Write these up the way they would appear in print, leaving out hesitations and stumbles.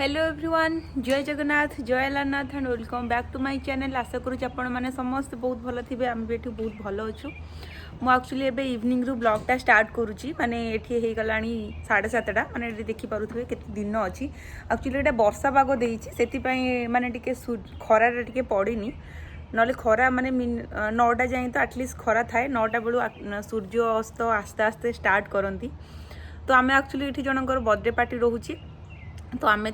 Hello everyone, जय जगन्नाथ, जय Lalnath and welcome back to my channel. आशा करुँच आपण मैंने समस्त बहुत भल थे। आम भी बहुत भल अच्छु। मुझे एक्चुअली एवं इवनिंग रू ब्लॉगटा स्टार्ट करुँची माने ये हो गला 7:30 माने देखिपे के दिन अच्छी। एक्चुअली ये वर्षा पाग देती माने खरा टे पड़नी ना खरा माने 9टा जाए तो एटलिस्ट खरा थाए। 9टा बेलू सूर्य अस्त आस्ते आस्ते स्टार्ट करती। तो आम एक्चुअली ये जनकर बर्थडे पार्टी रोचे तो आमे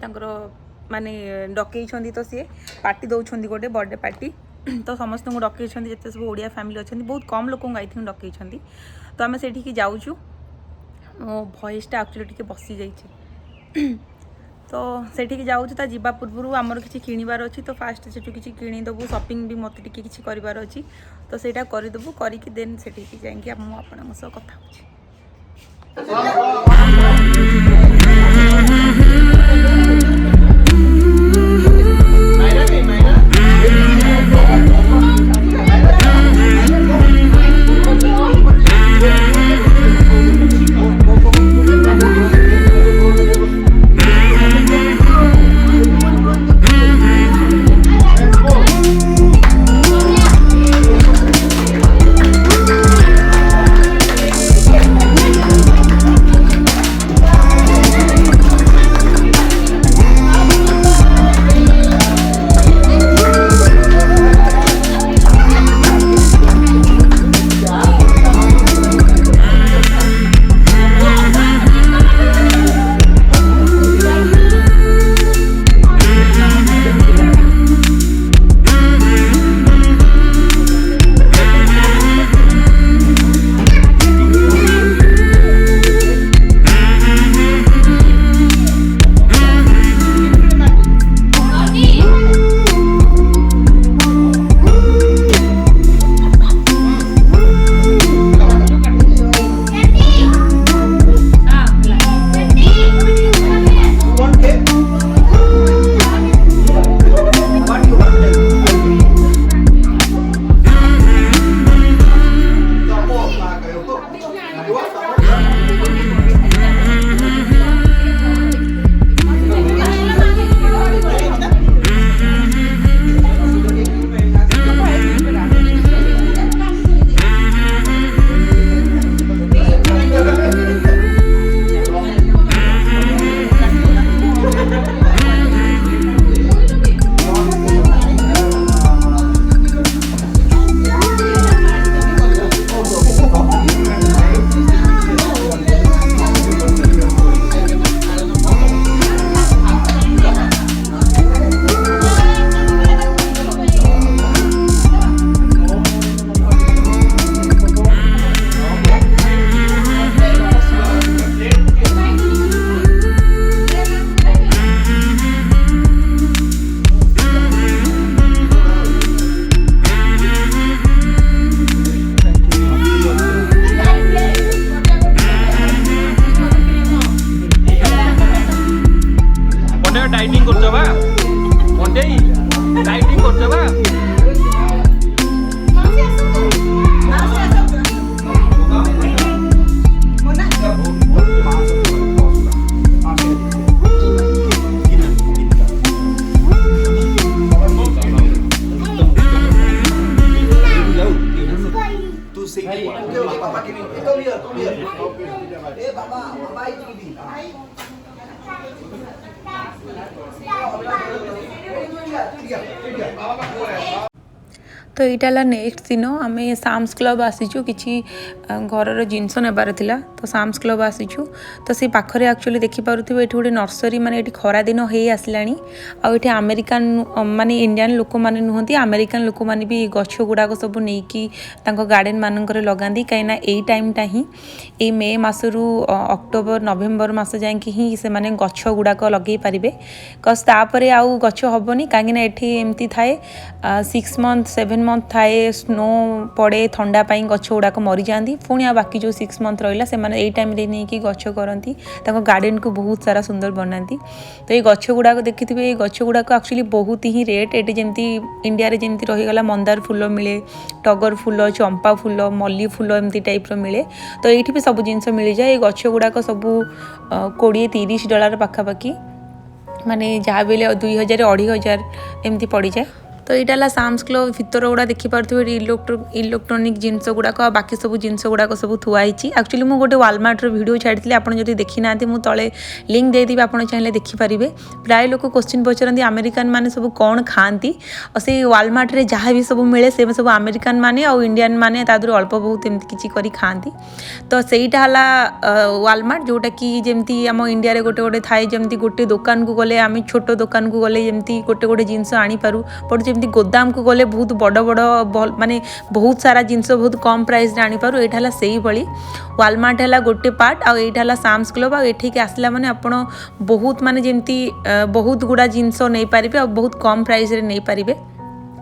माने डकई तो सी पार्टी दौरान गोटे बर्थडे पार्टी तो समस्त को डकई जिते सब ओडिया फैमिली अच्छा बहुत कम लोक आई थिंक डकई तो आम से जाऊँ। मो भॉइसटा एक्चुअली टी बसी जाइए तो से जाऊँ। जावा पूर्व आमर किसी किणवार अच्छी तो फास्ट से किसी किणीदेवु शॉपिंग भी मत टी किसी करार अच्छी तो सहीटा करदेवु करके देन से जाकि मुझे कथा डाइटिंग करछबा मोटे डाइटिंग करछबा तू से पापा के तो लिया ए बाबा बाबा इतनी तो यहाँ नेक्स्ट दिन आम साम्स क्लब आसीचु कि घर जिनस नेबार थिला तो साम्स क्लब आसीचु तो से पाखरे एक्चुअली देखिपे ये गोटे नर्सरी माने ये खरा दिन हो आसला आठे अमेरिकान माने इंडियन लोक मैंने नुहति अमेरिकान लोक मैंने भी गछ गुड़ाक सब नहीं गार्डन मानक लगाती कहीं यही टाइमटा ही ये मे मसरू अक्टोबर नवेम्बर मस जाए ही से माने गछ गुड़ाक लगे पारे कज तापर आउ गछ हेनी कहीं ये एमती थाए 6 मंथ 7 मंथ थाए स्नो पड़े थंडा पाई गछ गुड़ाक मरी जाती पुणी आ बाकी जो 6 मंथ रहा से यही टाइम नहीं कि गछ करती गार्डन को बहुत सारा सुंदर बनाती तो ये गछ गुड़ाक देखी ये गछ गुड़ाक एक्चुअली बहुत ही रेट ये जमी इंडिया जमी रहीगला मंदार फूल मिले टगर फूल चंपा फूल मल्ली फूल एमती टाइप मिले तो ये भी सब जिन मिल जाए ये गछ गुड़ाक सब $20-30 पाखापाखि माने जहाँ भी 2000 2500 एमती पड़ जाए। तो यहाँ साम्स क्लब भितर गुड़ा देखिपे इलेक्ट्रोनिक जिनस गुड़ाक बाकी सब जिनस गुड़ाक सब थुआई। एक्चुअली मुझे गोटे वालमार्ट वीडियो छाड़ी आप देखी ना मुझे तले लिंक देदेवी आप चाहिए देखिपारे। प्राय लोक क्वेश्चन पचारती अमेरिकान माने सब कौन खाती और से वालमार्ट रे जहाँ भी सब मिले से सब अमेरिकान माने और इंडियन माने तादर अल्प बहुत एमती किसी करी खाती। तो सहीटा है वालमार्ट जोटा कि जमती आम इंडिया रे गोटे गोटे थाए जमती गोटे दुकान को गले आम छोट दुकान को गले जमती गोटे गोटे जिनस आनीपारू बट जमती गोदाम को गले बहुत बड़ बड़ माने बहुत सारा जिनस बहुत कम प्राइस रे आनीपारू। यहाँ है से भली वालमार्ट है गोटे पार्ट आउ यहाँ है साम्स क्लब आठिक आसला माने आपण बहुत माने जमती बहुत गुड़ा जिनस नहीं पारे और बहुत कम प्राइस रे नहीं पारे।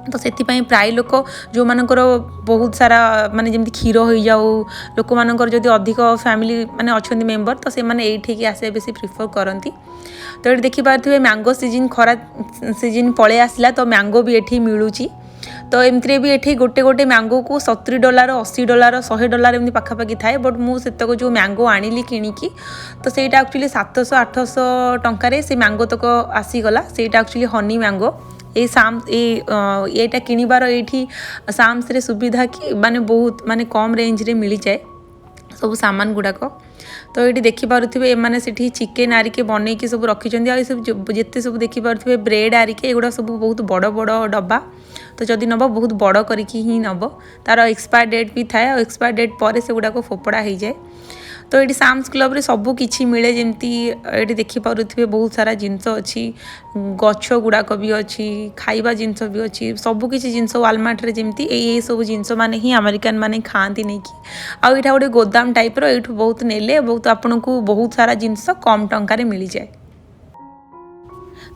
तो से प्राय लोक जो मानकर बहुत सारा माने जमती क्षीर हो जाऊ लोक मानकर जदि अधिक फैमिली माने अच्छा मेम्बर तो से माने एठिक आसे बेसी प्रिफर करती। तो ये देखिपे मैंगो सीजन खरा सीजन पळे आसला तो मैंगो भी एठी मिलूची। तो एमती भी ये गोटे गोटे मैंगो को $70 $80 $100 एमती पाखापाखि थाए बट मुझे जो मैंगो आनिली किणिकी तो सेटा एक्चुअली 700-800 टंकार से मैंगो तक आसीगला। सेटा एक्चुअली हनी मैंगो ये साम्स ये किणवार ये साम्स रे सुविधा कि माने बहुत माने कम रेंज रे मिल जाए सब सामान गुड़ाक। तो ये देखिपे एमाने से चिकेन आरिके बनईकी सब रखी आ सब जिते सब देखिपे ब्रेड आरिके एगुड़ा सब बहुत बड़ बड़ डब्बा। तो जदि नब बहुत बड़ करके ही नब तार एक्सपायर डेट भी थाए और एक्सपायर डेट पर से गुड़ाक फोपड़ा हो जाए। तो ये साम्स क्लब रे सब किछि मिले जमती ये देखिपे बहुत सारा जिनस अच्छी गछ गुड़ाक भी अच्छी खाइबा जिनस भी अच्छी सब किछि जिनस वालमार्ट रे जमती ये सब जिनस माने ही अमेरिकन माने खाती नहीं कि आउ यहाँ गोटे गोदाम टाइप रो एठू बहुत नेले बहुत आपन को बहुत सारा जिनस कम टंकार मिल जाए।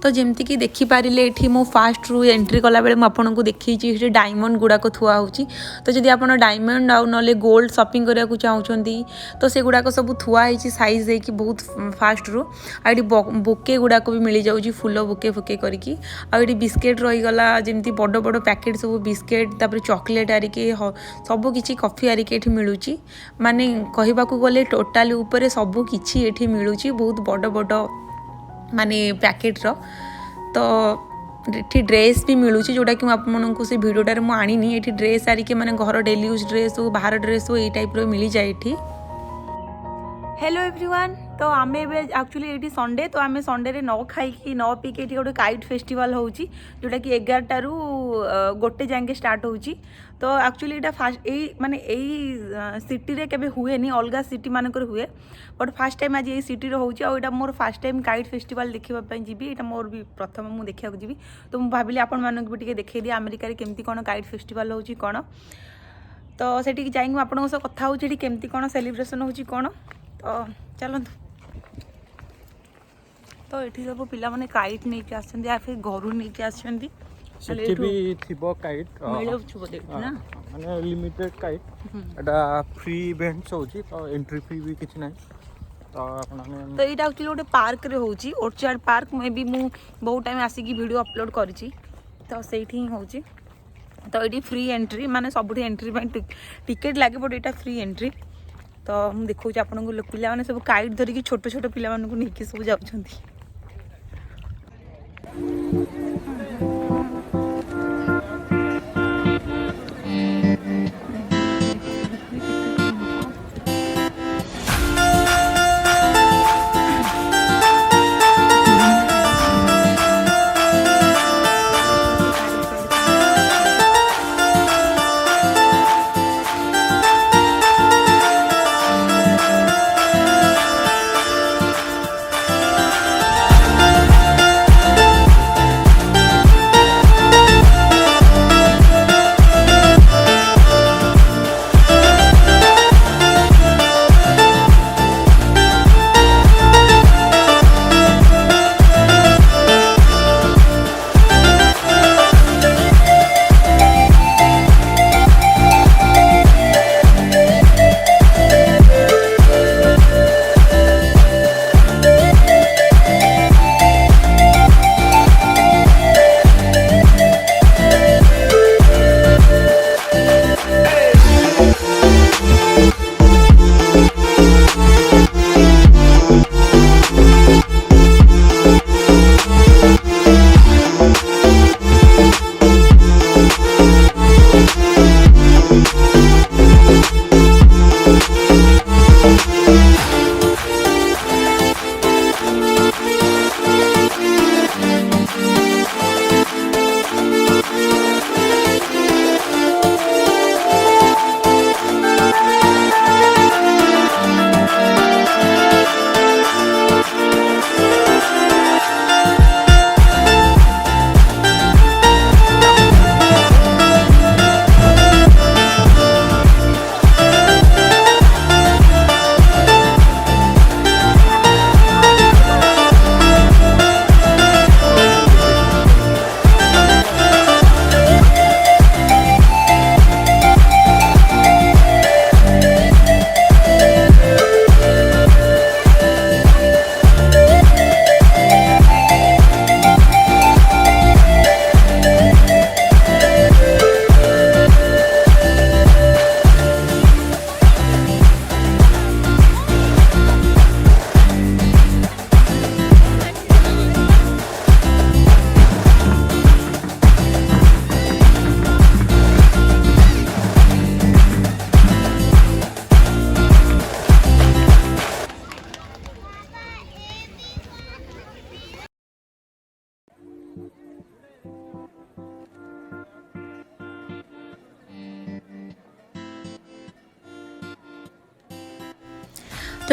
तो जमती कि देखिपारे ये मो फास्ट रू एंट्री कला बेले मुझे देखी डायमंड गुड़ाक थुआ होची। तो जदि आप डायमंड आउ ना गोल्ड शॉपिंग करने को चाहते तो से गुड़ाक सब थुआ साइज देकी बहुत फास्ट रू आड़ी बुके गुड़ाक भी मिल जाऊँ फुल बुके फुके करके आड़ी बिस्केट रहीगला जमी बड़ बड़ पैकेट सब बिस्केट तापर चॉकलेट आरिके सब किसी कॉफी आरिके ये मिलूँ माने कहवाक गले टोटाल उपरे सब किसी ये मिलूँ बहुत बड़ बड़ माने पैकेट रो। तो ये ड्रेस भी मिलूँ जोटा कि आपको से भिडटार मुझे आनी ये ड्रेस आरिके माने घर डेली यूज ड्रेस हो बाहर ड्रेस हो ये टाइप रो मिल जाए ये। Hello everyone. तो आम एक्चुअली ये संडे तो आम संडे रे न खाई न पीके ये गोटे काइट फेस्टिवल होची जोटा कि 11 रू 1 जाए स्टार्ट होची। तो एक्चुअली यहाँ फास्ट यही माने यही सिटी रे केबे हुए नहीं अलग सिटी मानकर हुए बट फास्ट टाइम आज ये सिटी रे होची और यहाँ मोर फास्ट टाइम काइट फेस्टिवल देखा जीवी यहाँ मोर भी प्रथम मुझे देखा जीवी। तो मुझे भाविली आपण मानक भी टिके देखई दिए अमेरिका रे केमती कौन काइट फेस्टिवल होची कौन। तो सेठी जाइए आपन सह कथा होची केमती कौन सेलिब्रेशन होची कौन। तो चलतु। तो ये सब पिला माने काइट नहीं के आछन या फिर घरु नहीं के आछन सेठी भी थिबो काइट मिलौछु बोले ना माने लिमिटेड काइट एटा फ्री इवेंट्स होची तो एंट्री फी भी किछ नै। तो आपन तो एटा एक्चुअली गोटे पार्क रे होची ओरचार्ड पार्क में भी मु बहुत टाइम आसी वीडियो अपलोड करिछि तो सेठी ही होची। तो ये फ्री एंट्री माने सबुठी एंट्री टिकेट लागे बट एटा फ्री एंट्री। तो मुझे देखा आपको पिला माने सब काइट धरिकी छोट छोट पिला मानकु नेकी सब जाउछंती। तो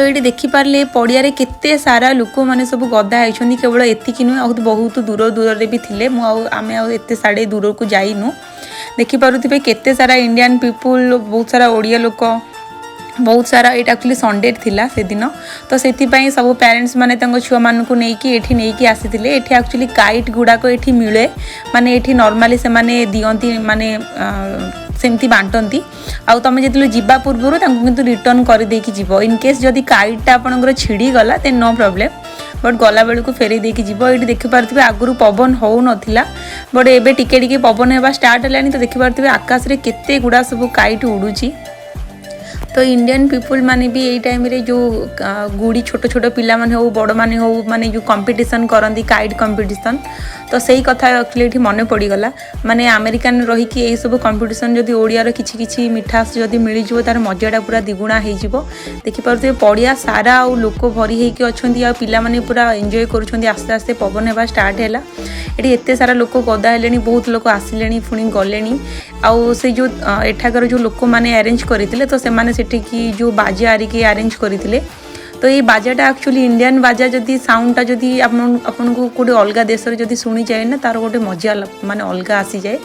ये देखिपारे पड़िया केते सारा लोक मैंने सब गदा होती केवल एतिक नुहे आउ बहुत दूर दूर भी थे आम आते साढ़े दूर को जाइनु देखिपे केते सारा इंडियन पीपुल बहुत सारा ओडिया लोक बहुत सारा ये एक्चुअली संडे थिला से दिन तो से सब पेरेंट्स माने छुआ मानू नहीं आसी एक्चुअली काइट गुड़ाक ये मिले माने ये नॉर्मली से माने दियंती माने सेमती बांटती आउ तुम जो जीवा पूर्व किंतु रिटर्न कर देकी जीव इन केस जदि काइटा आपंकर छिड़ी गला देन नो प्रॉब्लम बट गला बेलू फेरे देकी जीव ये देखिपे आगुरी पवन हो नाला बट एबे टिके टिके पवन होगा स्टार्ट है तो देखिपे आकाश में केते गुड़ा सब काइट उड़ूची तो इंडियन पीपुल माने भी यही टाइम रे जो गुड़ी छोट छोट पिला माने हो बड़ माने हो माने जो कंपटीशन करती काइट कंपटीशन तो सही कथा एक्चुअली ये मन पड़गला माने अमेरिकन रही यही सब कंपटीशन जदि ओडियार किछि किछि मिठास जदि मिल जाव तार मजाटा पूरा द्विगुणा हो देखिपे पड़िया सारा आ लोक भरी होती अच्छा पिला माने पूरा एंजॉय करुँच आस्ते आस्ते पवन होगा स्टार्ट है ये एत सारा लोक गदा है बहुत लोक आसिले पुणी गले आउ से जो एठाकर जो लोक मैंने अरेंज करते तो से जो बाजा आरिके अरेंज करते तो ये बाजाटा एक्चुअली इंडियन बाजा जदि साउंडटा जदि आपन को कोटे अलग देश जदि शुणी जाए ना तार गोटे मजा माने अलग आसी जाए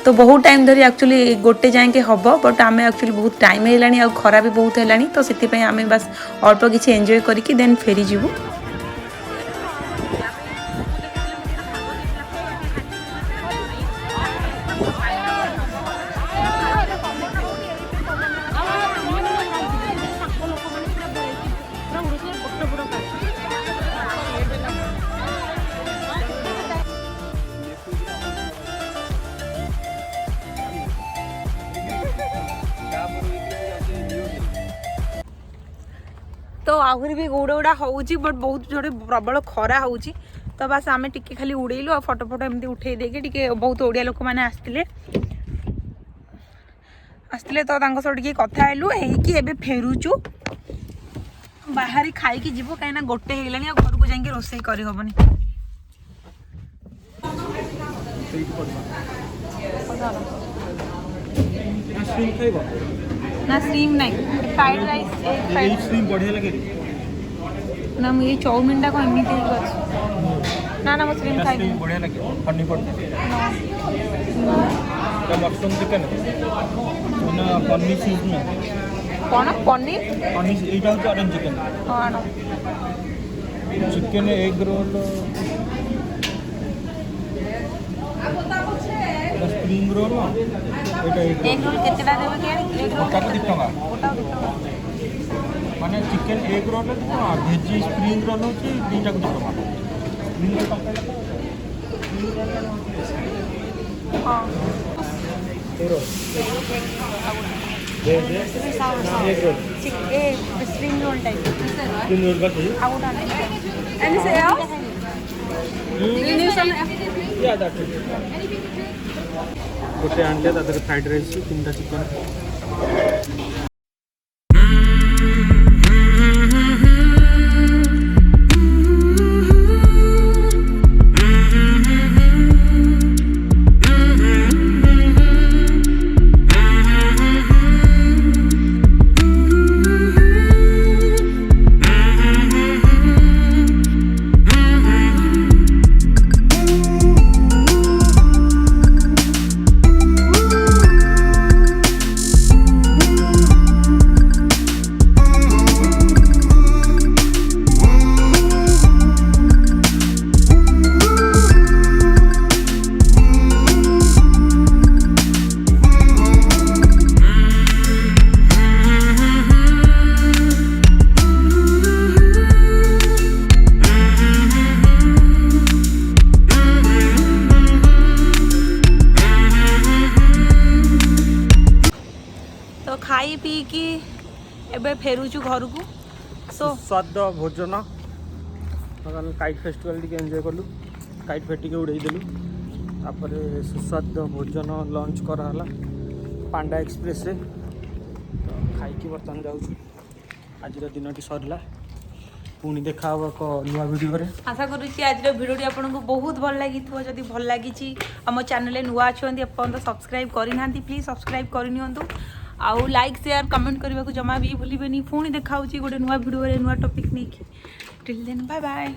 तो बहुत टाइम धरी एक्चुअली गोटे जाए हम बट आम एक्चुअली बहुत टाइम है खरा भी बहुत है तो से आम बस अल्प किसी एंजॉय करके देन फेरी जीवु तो आहरी भी गुड़ा गुड़ा हो बट बहुत जोड़े प्रबल खरा हो तो बस आम टिके खाली उड़ेलु आ फोटो फोटो एमती उठे देके बहुत ओडिया लोक मैंने आसते तो टे कथा हेलु एबे फेरुचु बाहर खाई जीव कहीं गोटे हेलानी घर को जाके रोसई कर हेबनी ना स्ट्रीम नहीं फ्राइड राइस एग स्ट्रीम बढ़िया लगे ना मुझे चाउमीन टा को एमिति ही ना ना स्ट्रीम खाई स्ट्रीम बढ़िया लगे हनी पड़ते तो मशरूम चिकन ना पनीर चीज में कौन पनीर पनीर एटा हो ऑरेंज चिकन हां chicken egg roll spring roll egg roll केतेटा देबे के एग रोल का 2 टका माने chicken egg roll veg spring roll होची 2 टका 2 टका स्प्रिंग रोल हां एरो दे egg roll chicken spring roll type spring roll का आउट आने एनी से else you need some yeah that's it गोटे आणले तादर फ्राइड राइस 3टा चिकन तो खाई पी कि एबे फेरुचु घर को सो स्वाद भोजन काइट फेस्टिवल टी एंजॉय कलु काइट फेट उड़े देलु तापर सुस्वाद भोजन लंच कराला पांडा एक्सप्रेस रे तो खाई बर्तमान जाऊँ आज दिन सरला पुणी देखा एक नुआ वीडियो रे आशा करुच्ची आज भिडियोटी आपको बहुत भल लगी जदि भल लगी आम चैनल नुआ अच्छा एपर्तन सब्सक्राइब करना प्लीज सब्सक्राइब करनी आउ लाइक शेयर कमेंट करने को जमा भी भूलें पुणी देखा गोटे नुआ भिडियो नुआ टॉपिक नहीं टिल देन बाय बाय।